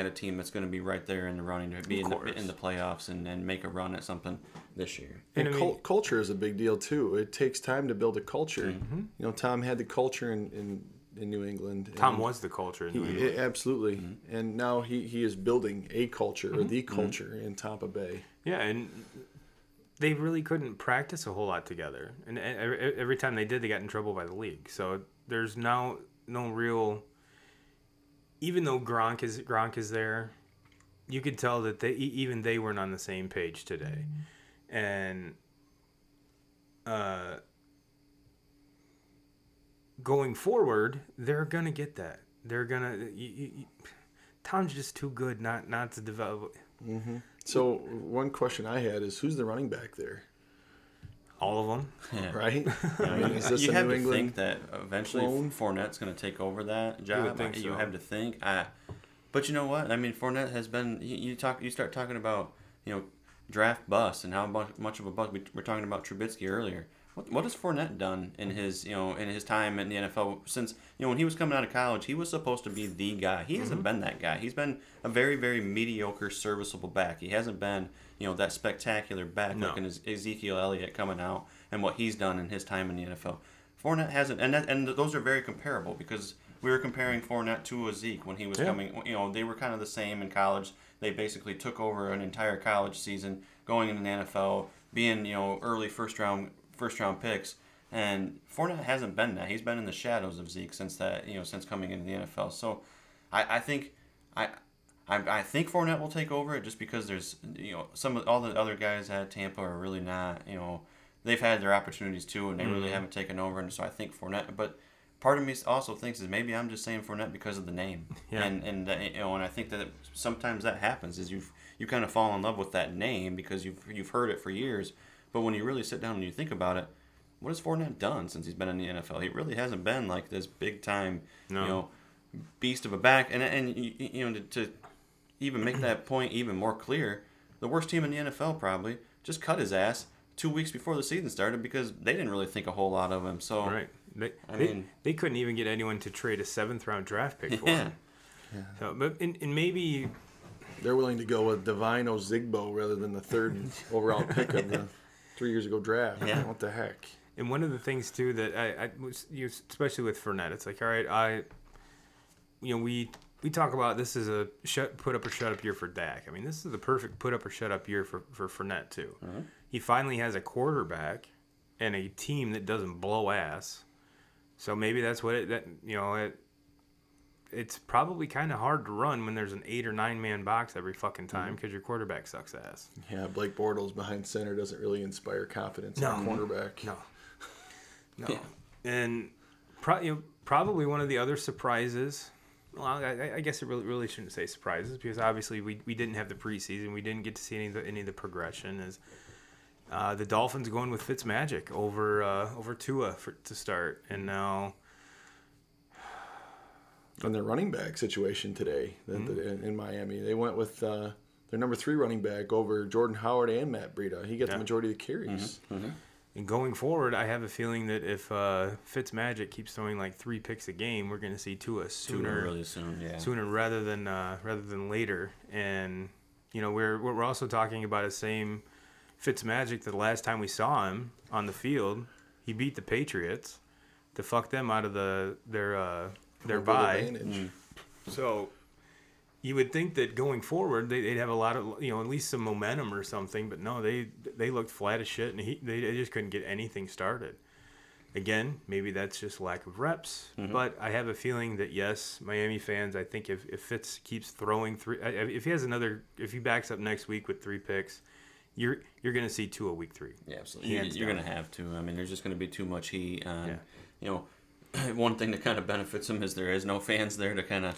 a team that's going to be right there in the running to be in the playoffs and make a run at something this year. And culture is a big deal, too. It takes time to build a culture. Tom had the culture in New England. Tom was the culture in New England. Absolutely. And now he is building a culture, or the culture, in Tampa Bay. Yeah, and they really couldn't practice a whole lot together, and every time they did, they got in trouble by the league. So there's now no real. Even though Gronk is there, you could tell that even they weren't on the same page today, and going forward, they're gonna get that. They're gonna. Tom's just too good not to develop. So one question I had is, who's the running back there? All of them. Yeah. Right? I mean, is this you a have New to England think that eventually clone? Fournette's going to take over that job. would think You so. have to think. But you know what? I mean, Fournette has been. You start talking about draft bust and how much of a bust. We were talking about Trubisky earlier. What has Fournette done in his in his time in the NFL since when he was coming out of college? He was supposed to be the guy. He hasn't been that guy. He's been a very, very mediocre, serviceable back. He hasn't been that spectacular back like in Ezekiel Elliott coming out and what he's done in his time in the NFL. Fournette hasn't, and those are very comparable because we were comparing Fournette to Zeke when he was coming. They were kind of the same in college. They basically took over an entire college season, going into the NFL, being early first round picks, and Fournette hasn't been that. He's been in the shadows of Zeke since coming into the NFL. So, I think Fournette will take over it just because there's all the other guys at Tampa are really not they've had their opportunities too and they really haven't taken over, and so I think Fournette. But part of me also thinks is maybe I'm just saying Fournette because of the name, and I think that sometimes that happens is you kind of fall in love with that name because you've heard it for years. But when you really sit down and you think about it, what has Fournette done since he's been in the NFL? He really hasn't been like this big time, beast of a back. And to even make that point even more clear, the worst team in the NFL probably just cut his ass 2 weeks before the season started because they didn't really think a whole lot of him. So right, they couldn't even get anyone to trade a 7th round draft pick for him. Yeah. So, but and maybe they're willing to go with Divine Ozigbo rather than the 3rd overall pick of the 3 years ago draft. Yeah. What the heck? And one of the things too that I was, especially with Fournette, it's like, all right, we talk about this is a put up or shut up year for Dak. I mean, this is the perfect put up or shut up year for Fournette too. Uh-huh. He finally has a quarterback and a team that doesn't blow ass. So maybe that's what it's probably kind of hard to run when there's an 8 or 9 man box every fucking time because your quarterback sucks ass. Yeah, Blake Bortles behind center doesn't really inspire confidence in a cornerback. No. Yeah. And probably one of the other surprises. Well, I guess it really shouldn't say surprises because obviously we didn't have the preseason. We didn't get to see any of the progression. Is the Dolphins going with Fitzmagic over Tua to start, and now. On their running back situation today in Miami, they went with their number 3 running back over Jordan Howard and Matt Breida. He got the majority of the carries. Mm-hmm. Mm-hmm. And going forward, I have a feeling that if Fitzmagic keeps throwing like 3 picks a game, we're going to see Tua sooner rather than later. And we're also talking about the same Fitzmagic that the last time we saw him on the field, he beat the Patriots to fuck them out of their bye. So you would think that going forward they'd have a lot of at least some momentum or something, but no, they looked flat as shit, and they just couldn't get anything started. Again, maybe that's just lack of reps, but I have a feeling that yes, Miami fans, I think if Fitz keeps throwing if he backs up next week with 3 picks, you're going to see 2 a week 3. Yeah, absolutely. You're going to have to. I mean, there's just going to be too much heat on one thing that kind of benefits him is there is no fans there to kind of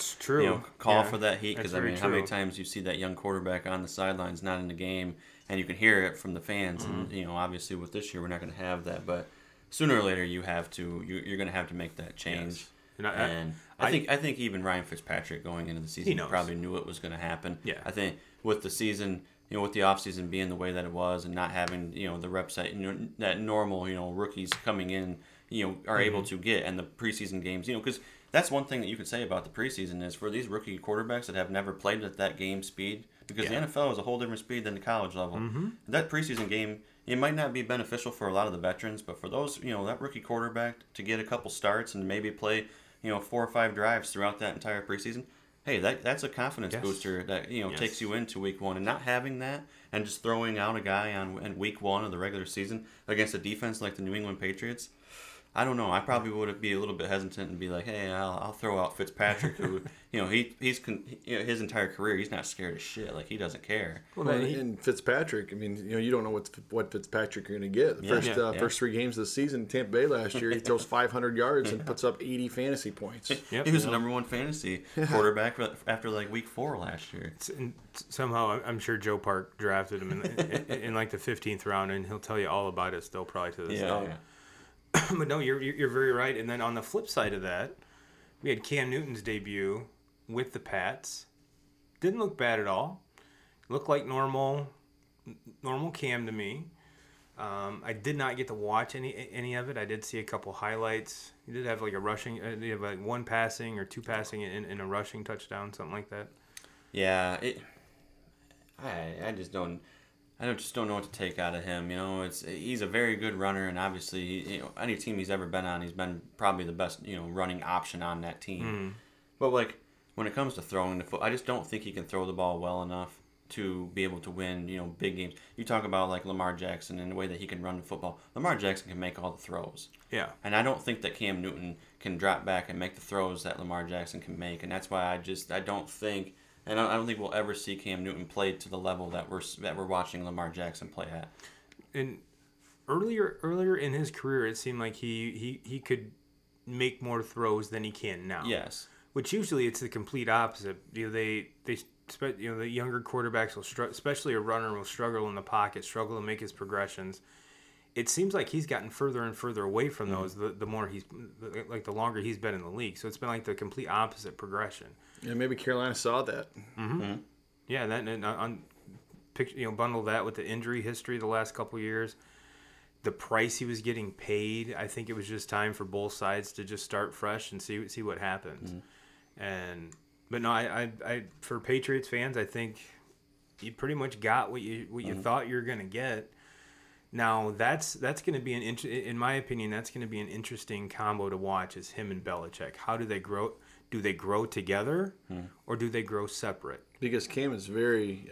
call for that heat, because I mean, how many times you see that young quarterback on the sidelines not in the game and you can hear it from the fans, and obviously with this year we're not going to have that, but sooner or later you're going to have to make that change. Yes. I think even Ryan Fitzpatrick going into the season probably knew it was going to happen. Yeah. I think with the season, with the offseason being the way that it was and not having the reps that normal rookies coming in are able to get, and the preseason games, because that's one thing that you can say about the preseason is for these rookie quarterbacks that have never played at that game speed, because the NFL is a whole different speed than the college level. That preseason game, it might not be beneficial for a lot of the veterans, but for those, that rookie quarterback to get a couple starts and maybe play, 4 or 5 drives throughout that entire preseason, hey, that's a confidence booster that takes you into week 1, and not having that and just throwing out a guy in week 1 of the regular season against a defense like the New England Patriots. I don't know. I probably would be a little bit hesitant and be like, hey, I'll throw out Fitzpatrick, who, his entire career, he's not scared of shit. Like, he doesn't care. Well, and Fitzpatrick, I mean, you don't know what Fitzpatrick you're going to get. The first 3 games of the season, Tampa Bay last year, he throws 500 yards and puts up 80 fantasy points. Yep. He was the number 1 fantasy quarterback after like week 4 last year. And somehow, I'm sure Joe Park drafted him in like the 15th round, and he'll tell you all about it still probably to this day. Yeah. But no, you're very right. And then on the flip side of that, we had Cam Newton's debut with the Pats. Didn't look bad at all. Looked like normal Cam to me. I did not get to watch any of it. I did see a couple highlights. He did have like a rushing. He had like 1 passing or 2 passing in a rushing touchdown, something like that. Yeah, I just don't know what to take out of him. He's a very good runner, and obviously, any team he's ever been on, he's been probably the best, running option on that team. Mm-hmm. But like when it comes to throwing the foot, I just don't think he can throw the ball well enough to be able to win, big games. You talk about like Lamar Jackson and the way that he can run the football. Lamar Jackson can make all the throws. Yeah. And I don't think that Cam Newton can drop back and make the throws that Lamar Jackson can make, and that's why I don't think we'll ever see Cam Newton play to the level that we're watching Lamar Jackson play at. And earlier in his career, it seemed like he could make more throws than he can now. Yes. Which usually it's the complete opposite. The younger quarterbacks will struggle, especially a runner will struggle in the pocket, struggle to make his progressions. It seems like he's gotten further and further away from those the more the longer he's been in the league. So it's been like the complete opposite progression. Yeah, maybe Carolina saw that. Mm-hmm. Mm-hmm. Yeah, bundle that with the injury history the last couple years, the price he was getting paid. I think it was just time for both sides to just start fresh and see what happens. Mm-hmm. But no, I for Patriots fans, I think you pretty much got what you thought you were gonna get. Now that's going to be in my opinion, that's going to be an interesting combo to watch. Is him and Belichick. How do they grow? Do they grow together, or do they grow separate? Because Cam is very,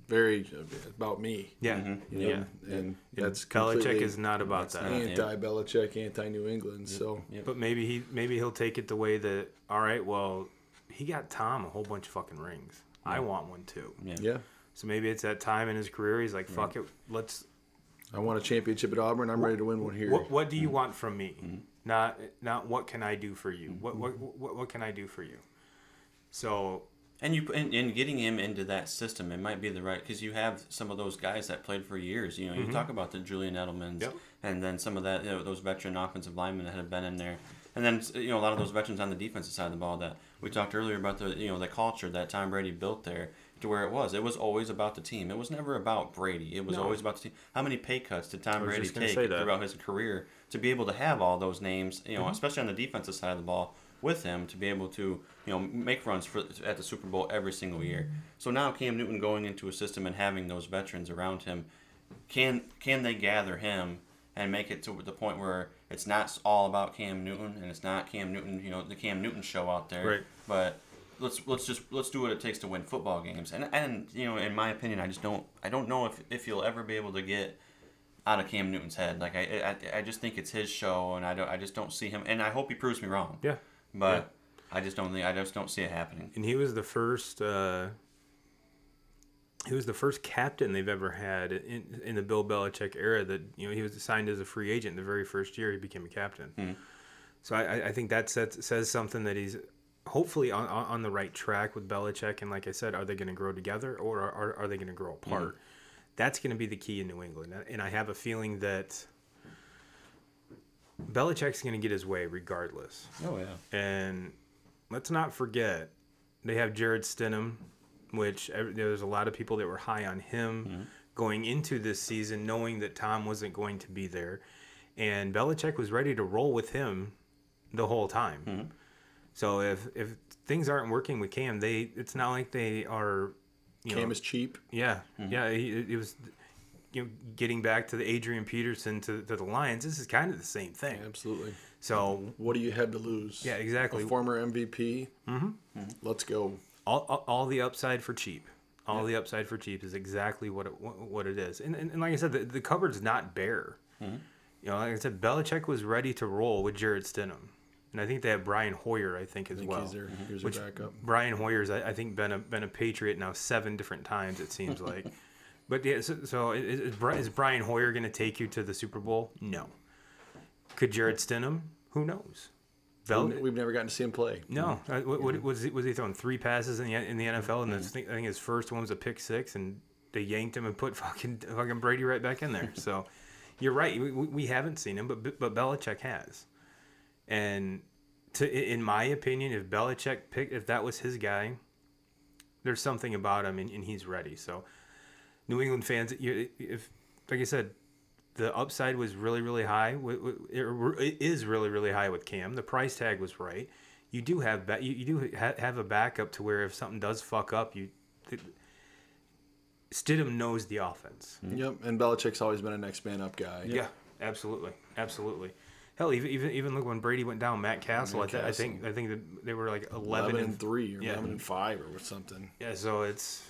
very about me. Yeah, and that's Belichick is not about that. Anti-Belichick, anti-New England. So, but maybe he'll take it the way that, all right, well, he got Tom a whole bunch of fucking rings. I want one too. Yeah. So maybe it's that time in his career. He's like, fuck it, I won a championship at Auburn. I'm ready to win one here. What do you want from me? Mm-hmm. Not what can I do for you? What can I do for you? So and getting him into that system, it might be the right, because you have some of those guys that played for years. You talk about the Julian Edelmans, and then some of that those veteran offensive linemen that have been in there, and then a lot of those veterans on the defensive side of the ball that we talked earlier about the culture that Tom Brady built there. To where it was always about the team. It was never about Brady. It was always about the team. How many pay cuts did Tom Brady take throughout his career to be able to have all those names, especially on the defensive side of the ball, with him to be able to, make runs at the Super Bowl every single year. So now Cam Newton going into a system and having those veterans around him, can they gather him and make it to the point where it's not all about Cam Newton and it's not Cam Newton, the Cam Newton show out there, right. But let's do what it takes to win football games. And in my opinion, I don't know if you'll ever be able to get out of Cam Newton's head. Like I just think it's his show, and I just don't see him. And I hope he proves me wrong. Yeah. But I just don't see it happening. And he was the first. He was the first captain they've ever had in the Bill Belichick era. That he was signed as a free agent the very first year he became a captain. Mm-hmm. So I think that says something that he's hopefully on the right track with Belichick. And like I said, are they going to grow together or are they going to grow apart? Mm-hmm. That's going to be the key in New England. And I have a feeling that Belichick's going to get his way regardless. Oh, yeah. And let's not forget, they have Jared Stidham, which there's a lot of people that were high on him going into this season, knowing that Tom wasn't going to be there. And Belichick was ready to roll with him the whole time. Mm-hmm. So if things aren't working with Cam, it's not like they are. Cam is cheap. Yeah, yeah. It was, getting back to the Adrian Peterson to the Lions. This is kind of the same thing. Absolutely. So what do you have to lose? Yeah, exactly. A former MVP. Mm-hmm. Let's go. All the upside for cheap. All the upside for cheap is exactly what it is. And like I said, the cupboard's not bare. Mm-hmm. like I said, Belichick was ready to roll with Jarrett Stidham. And I think they have Brian Hoyer, as well. He's their backup. Brian Hoyer's, I think, been a Patriot now 7 different times, it seems like. But yeah, so is Brian Hoyer going to take you to the Super Bowl? No. Could Jarrett Stidham? Who knows? We've never gotten to see him play. No. Was he throwing 3 passes in the NFL? And I think his first one was a pick 6, and they yanked him and put fucking Brady right back in there. So you're right. We haven't seen him, but Belichick has. And in my opinion, if Belichick if that was his guy, there's something about him, and he's ready. So New England fans, if like I said, the upside was really, really high. It is really, really high with Cam. The price tag was right. You do have a backup to where if something does fuck up, Stidham knows the offense. Yep, and Belichick's always been a next man up guy. Yeah, absolutely. Hell, even look when Brady went down, Matt Castle. I think that they were like 11-3 or 11-5 or something. Yeah, so it's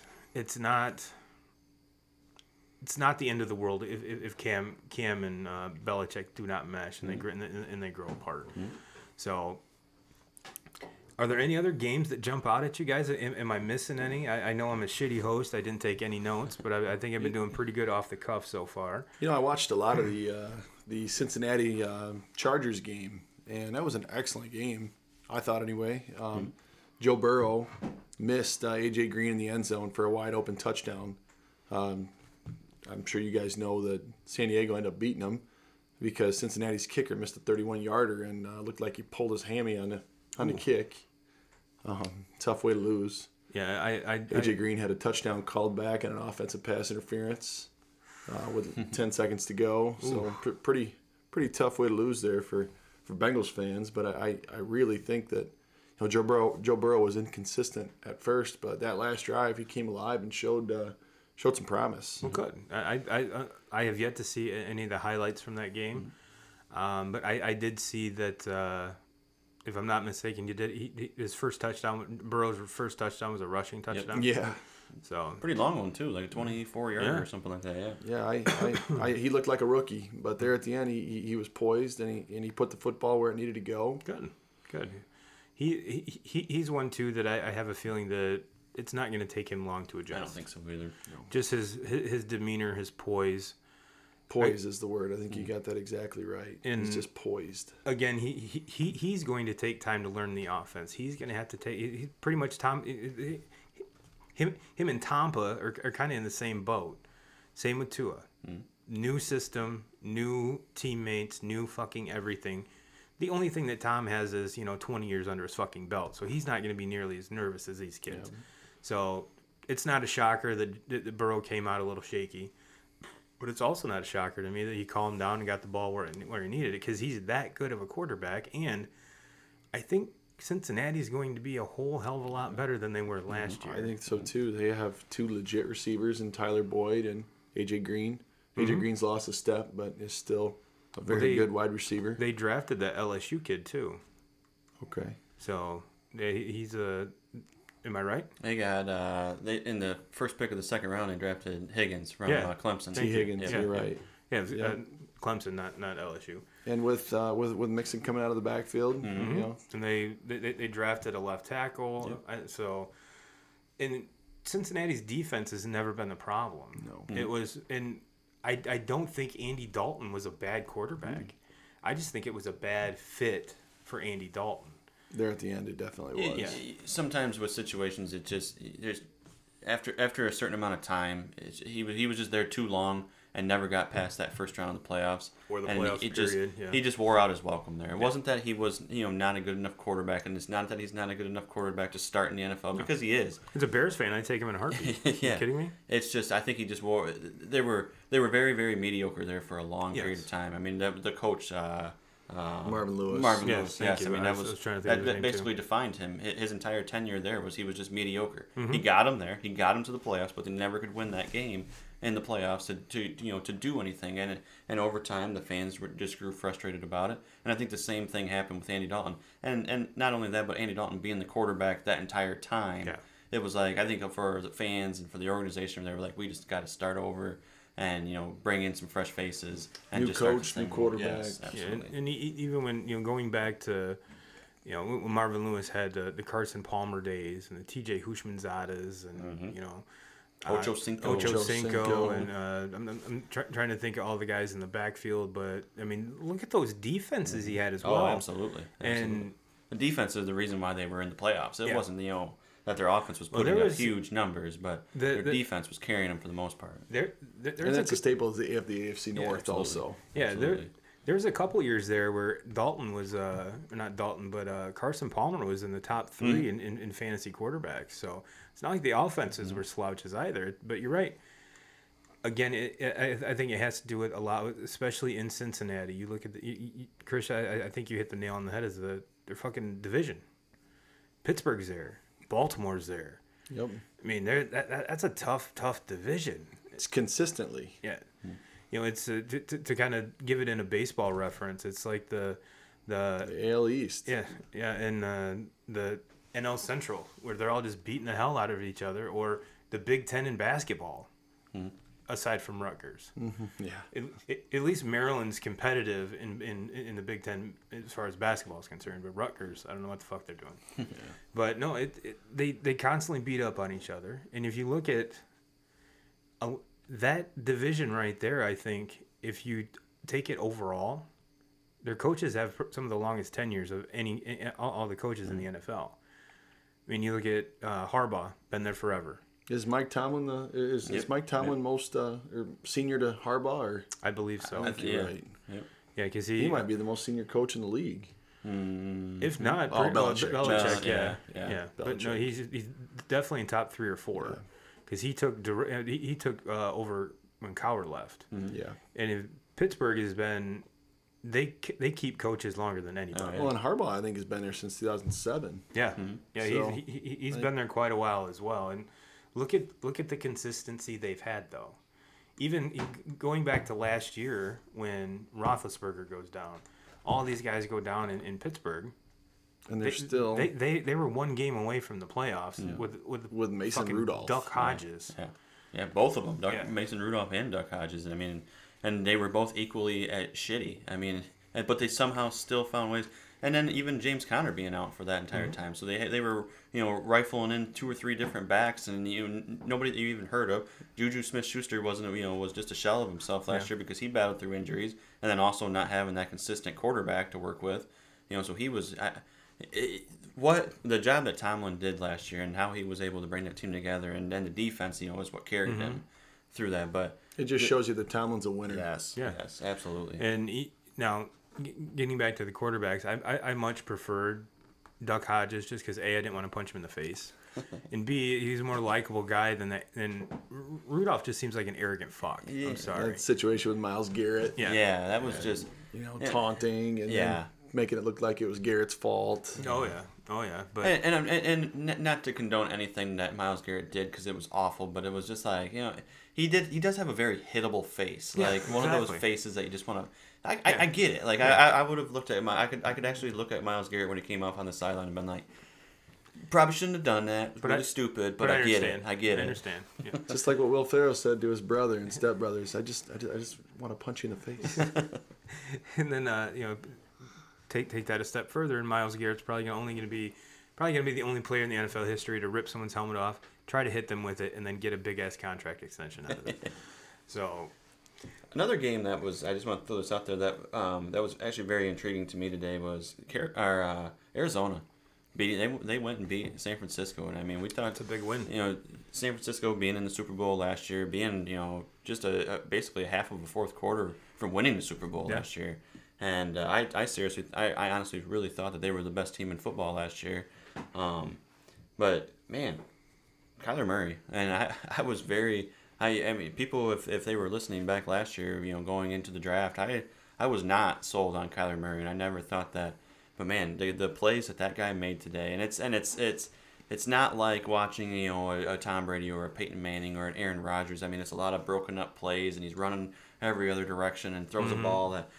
not the end of the world if Cam and Belichick do not mesh and they grow apart. Mm-hmm. So, are there any other games that jump out at you guys? Am I missing any? I know I'm a shitty host. I didn't take any notes, but I think I've been doing pretty good off the cuff so far. I watched a lot of the Cincinnati Chargers game, and that was an excellent game, I thought anyway. Joe Burrow missed A.J. Green in the end zone for a wide open touchdown. I'm sure you guys know that San Diego ended up beating them because Cincinnati's kicker missed a 31-yarder and looked like he pulled his hammy on the kick. Tough way to lose. Yeah, A.J. Green had a touchdown called back and an offensive pass interference with 10 seconds to go. So pretty tough way to lose there for Bengals fans. But I really think that Joe Burrow was inconsistent at first, but that last drive he came alive and showed some promise. Well, good. I have yet to see any of the highlights from that game, but I did see that. If I'm not mistaken, his first touchdown. Burrow's first touchdown was a rushing touchdown. Yep. Yeah. So pretty long one too, like a 24-yarder or something like that. Yeah. Yeah. He looked like a rookie, but there at the end, he was poised and he put the football where it needed to go. Good. He's one too that I have a feeling that it's not going to take him long to adjust. I don't think so either. No. Just his demeanor, his poise. Poise is the word. I think you got that exactly right. And he's just poised. Again, he's going to take time to learn the offense. He's going to have to take. He's pretty much him and Tampa are kind of in the same boat. Same with Tua. New system, new teammates, new fucking everything. The only thing that Tom has is 20 years under his fucking belt, so he's not going to be nearly as nervous as these kids. Yeah. So it's not a shocker that Burrow came out a little shaky. But it's also not a shocker to me that he calmed down and got the ball where he needed it because he's that good of a quarterback. And I think Cincinnati's going to be a whole hell of a lot better than they were last year. I think so, too. They have 2 legit receivers in Tyler Boyd and A.J. Green. A.J. Green's lost a step, but is still a very good wide receiver. They drafted that LSU kid, too. Okay. So he's a... Am I right? They got in the first pick of the second round. They drafted Higgins from Clemson. T. Higgins, you're right. Yeah, Clemson, not LSU. And with Mixon coming out of the backfield, and they drafted a left tackle. Yep. So, and Cincinnati's defense has never been the problem. No, it was, and I don't think Andy Dalton was a bad quarterback. I just think it was a bad fit for Andy Dalton. There at the end, it definitely was. Yeah. Sometimes with situations, it just after a certain amount of time, he was just there too long and never got past that first round of the playoffs. Or the playoffs period. He just wore out his welcome there. It wasn't that he was not a good enough quarterback, and it's not that he's not a good enough quarterback to start in the NFL because he is. As a Bears fan, I'd take him in a heartbeat. Are you kidding me? It's just I think he just wore. They were very, very mediocre there for a long period of time. I mean the coach. Marvin Lewis. Yes. I mean, that basically defined him. His entire tenure there he was just mediocre. He got him there. He got him to the playoffs, but they never could win that game in the playoffs to do anything. And over time, the fans just grew frustrated about it. And I think the same thing happened with Andy Dalton. And not only that, but Andy Dalton being the quarterback that entire time. Yeah. It was like, I think for the fans and for the organization, they were like, we just got to start over. and bring in some fresh faces and New just start coach, this thing new quarterback. Yes, absolutely. And even when going back to when Marvin Lewis had the Carson Palmer days and the T.J. Hushmanzadas and Ocho Cinco. and I'm trying to think of all the guys in the backfield, but I mean, look at those defenses he had as well. Oh, absolutely. And the defense is the reason why they were in the playoffs. It Yeah. wasn't that their offense was putting up huge numbers, but their defense was carrying them for the most part. And that's a staple of the AFC North also. Yeah, Absolutely. there's a couple years there where Dalton was not Dalton, but Carson Palmer was in the top 3 in fantasy quarterbacks. So it's not like the offenses were slouches either. But you're right. Again, I think it has to do with a lot, especially in Cincinnati. You look at Chris. I think you hit the nail on the head. Is their fucking division? Pittsburgh's there. Baltimore's there. Yep. I mean, that's a tough division. It's consistently. Yeah. It's to kind of give it in a baseball reference. It's like the AL East. Yeah, and the NL Central, where they're all just beating the hell out of each other, or the Big Ten in basketball, aside from Rutgers. Yeah. At least Maryland's competitive in the Big Ten as far as basketball is concerned, but Rutgers, I don't know what the fuck they're doing. But no, they constantly beat up on each other, and if you look at that division right there, I think if you take it overall, their coaches have some of the longest tenures of all the coaches in the NFL. I mean, you look at Harbaugh, been there forever. Is Mike Tomlin is Mike Tomlin most or senior to Harbaugh? Or I believe so. I think you're right. Yep. Yeah, because He might be the most senior coach in the league. if not, Belichick. Belichick, Yeah. yeah. But no, Belichick. he's definitely in top 3 or 4 because he took over when Cowher left. Yeah. And if Pittsburgh has been, they keep coaches longer than anybody. Well, and Harbaugh, I think, has been there since 2007. Yeah, yeah, So, he's been there quite a while as well. And look at the consistency they've had though. Even going back to last year when Roethlisberger goes down, all these guys go down in Pittsburgh. And they're still they were one game away from the playoffs with Mason fucking Rudolph. Duck Hodges. Yeah, both of them, Mason Rudolph and Duck Hodges. I mean, and they were both equally shitty. I mean, but they somehow still found ways. And then even James Conner being out for that entire time, so they were rifling in 2 or 3 different backs, and nobody that you even heard of. Juju Smith-Schuster was just a shell of himself last year because he battled through injuries, and then also not having that consistent quarterback to work with. So he was. What the job that Tomlin did last year and how he was able to bring that team together, and then the defense, is what carried him through that. But it just shows you that Tomlin's a winner. Yes, absolutely. And now, getting back to the quarterbacks, I much preferred Duck Hodges just because A, I didn't want to punch him in the face, and B, he's a more likable guy than that. And Rudolph just seems like an arrogant fuck. Yeah. I'm sorry. That situation with Myles Garrett. Yeah, that was just taunting and then making it look like it was Garrett's fault. Oh yeah, but and not to condone anything that Myles Garrett did because it was awful, but it was just like he does have a very hittable face, like one of those faces that you just want to. I get it. Like I would have looked at I could actually look at Myles Garrett when he came off on the sideline and been like, probably shouldn't have done that. It's really stupid, but I get it. I get it. I understand. Yeah. Just like what Will Ferrell said to his brother and stepbrothers. I just want to punch you in the face. And then take that a step further, and Myles Garrett's probably going to be the only player in the NFL history to rip someone's helmet off, try to hit them with it, and then get a big ass contract extension out of it. So, another game that was, I just want to throw this out there that was actually very intriguing to me today was Arizona. They went and beat San Francisco, and I mean we thought it's a big win. San Francisco being in the Super Bowl last year, being just basically a half of a fourth quarter from winning the Super Bowl last year. And I honestly really thought that they were the best team in football last year. But, man, Kyler Murray. And I was very – I mean, people, if they were listening back last year, going into the draft, I was not sold on Kyler Murray, and I never thought that. But, man, the plays that guy made today, and it's not like watching, a Tom Brady or a Peyton Manning or an Aaron Rodgers. I mean, it's a lot of broken up plays, and he's running every other direction and throws a ball that,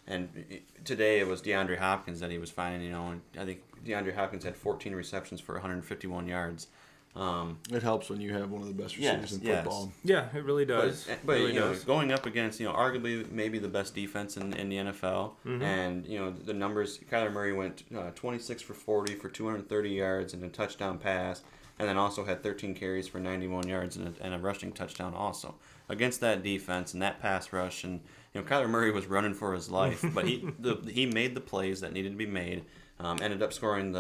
and today it was DeAndre Hopkins that he was finding, and I think DeAndre Hopkins had 14 receptions for 151 yards. It helps when you have one of the best receivers in football. Yeah, it really does. But really does. Going up against, arguably maybe the best defense in the NFL, and, the numbers, Kyler Murray went 26 for 40 for 230 yards and a touchdown pass, and then also had 13 carries for 91 yards and a rushing touchdown also. Against that defense and that pass rush, and, Kyler Murray was running for his life, but he made the plays that needed to be made, ended up scoring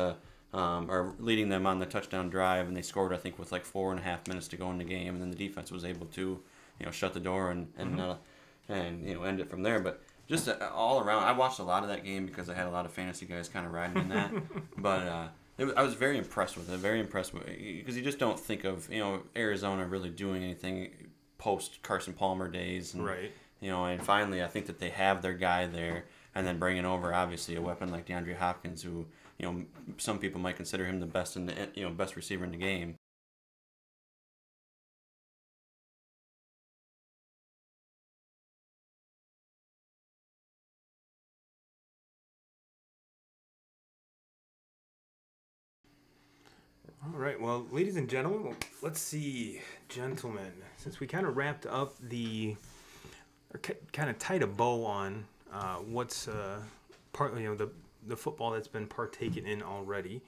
or leading them on the touchdown drive, and they scored, I think, with like 4.5 minutes to go in the game, and then the defense was able to, shut the door and end it from there. But just all around, I watched a lot of that game because I had a lot of fantasy guys kind of riding in that. But I was very impressed with it, because you just don't think of Arizona really doing anything post Carson Palmer days, and right. And finally, I think that they have their guy there, and then bringing over obviously a weapon like DeAndre Hopkins, who some people might consider him the best best receiver in the game. All right, well, ladies and gentlemen, let's see, gentlemen, since we kind of wrapped up kind of tied a bow on what's partly the football that's been partaken in already.